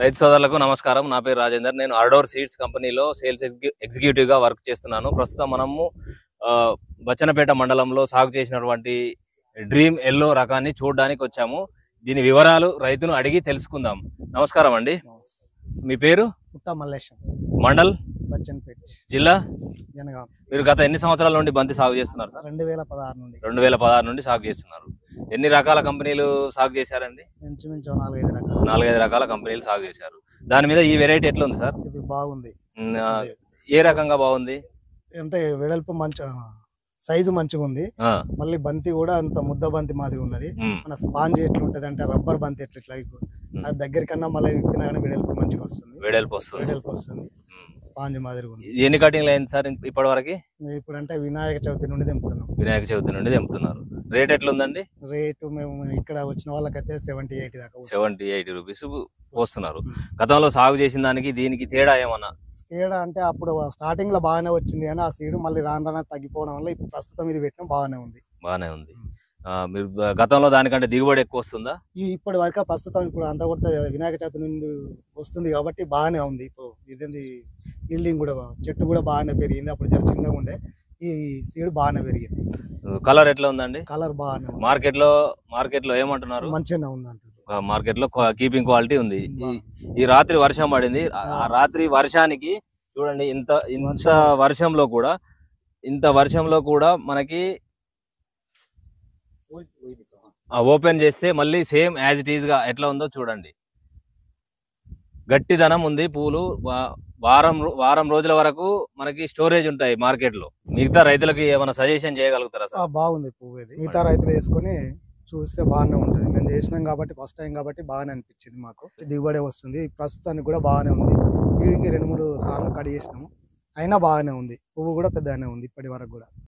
రైతు సోదరులకు నమస్కారం. నా పేరు రాజేందర్. నేను ఆర్డోర్ సీడ్స్ కంపెనీలో సేల్స్ ఎగ్జిక్యూటివ్ గా వర్క్ చేస్తున్నాను. ప్రస్తుతం మనము బచ్చన్నపేట మండలంలో సాగు చేసినటువంటి డ్రీమ్ ఎల్లో రకాన్ని చూడడానికి వచ్చాము. దీని వివరాలు రైతును అడిగి తెలుసుకుందాం. నమస్కారం అండి. మీ పేరు? పుట్టా మల్లేశం, మండల్, బచ్చన్పేట్ జిల్లా? జనగాం. మీరు గత ఎన్ని సంవత్సరాల నుండి బంతి సాగు చేస్తున్నారు సార్? 2016 నుండి 2016 నుండి సాగు చేస్తున్నారు. ఎన్ని రకాల కంపెనీలు సాగు చేశారండి? ఇంచుమించు 4-5 రకాలు. 4-5 రకాల కంపెనీలు సాగు చేశారు. దాని మీద ఈ వెరైటీ ఎట్లా ఉంది సార్? ఇది బాగుంది. ఏ రకంగా బాగుంది అంటే వెడల్పు మంచి సైజు మంచిగా ఉంది. మళ్ళీ బంతి కూడా అంత ముద్ద బంతి మాదిరి ఉన్నది. మన స్పాంజ్ ఎట్లుంటది అంటే రబ్బర్ బంతి ఎట్లా అది దగ్గరికన్నా మళ్ళీ విప్పినా కానీ వెడల్పు మంచిగా వస్తుంది. వెడల్పు వస్తుంది. స్పాంజ్ మాదిరి ఉంది. ఎన్ని కటింగ్లు అయింది సార్ ఇప్పటి వరకు? ఇప్పుడు అంటే వినాయక చవితి నుండి తెంపుతున్నాం. వినాయక చవితి నుండి తెంపుతున్నారు. రేట్ ఎట్లుందండి? రేటు మేము ఇక్కడ వచ్చిన వాళ్ళకైతే 70-80 దాకా 70-80 రూపీస్ వస్తున్నారు. గతంలో సాగు చేసిన దానికి దీనికి తేడా ఏమన్నా? తేడా అంటే అప్పుడు స్టార్టింగ్ లో బాగానే వచ్చింది కానీ ఆ సీడ్ మళ్ళీ రాను తగ్గిపోవడం వల్ల ఇప్పుడు ప్రస్తుతం ఇది పెట్టినా బాగానే ఉంది. మీరు గతంలో దానికంటే దిగుబడి ఎక్కువ వస్తుందా? ఇప్పటి వరకు ప్రస్తుతం ఇప్పుడు అంతా కూడా వినాయక చవితి నుండి వస్తుంది కాబట్టి బాగానే ఉంది. ఇప్పుడు ఇదేంది ఈల్డింగ్ కూడా చెట్టు కూడా బాగానే పెరిగింది. అప్పుడు జర చిన్నగా ఉండే, ఈ సీడ్ బాగానే పెరిగింది. కలర్ ఎట్లా ఉందండి? కలర్ బాగానే ఉంది. మార్కెట్ లో ఏమంటున్నారు? మంచిగానే ఉంది అంటారు. మార్కెట్ లో కీపింగ్ క్వాలిటీ ఉంది. ఈ రాత్రి వర్షం పడింది. ఆ రాత్రి వర్షానికి చూడండి, ఇంత వర్షంలో కూడా మనకి ఓపెన్ చేస్తే మళ్ళీ సేమ్ యాజ్ ఇట్ ఈజ్ గా ఎట్లా ఉందో చూడండి. గట్టిదనం ఉంది. పూలు వారం రోజుల వరకు మనకి స్టోరేజ్ ఉంటాయి మార్కెట్ లో. మిగతా రైతులకి ఏమైనా సజెషన్ చేయగలుగుతారా సార్? బాగుంది పువ్వు. ఇది మిగతా రైతులు వేసుకొని చూస్తే బాగానే ఉంటది. మేము చేసినాం కాబట్టి ఫస్ట్ టైం కాబట్టి బాగానే అనిపించింది. మాకు దిగుబడి వస్తుంది. ప్రస్తుతానికి కూడా బాగానే ఉంది. వీడికి 2-3 సార్లు కట్ చేసినాము, అయినా బాగానే ఉంది. పువ్వు కూడా పెద్దగానే ఉంది ఇప్పటి వరకు కూడా.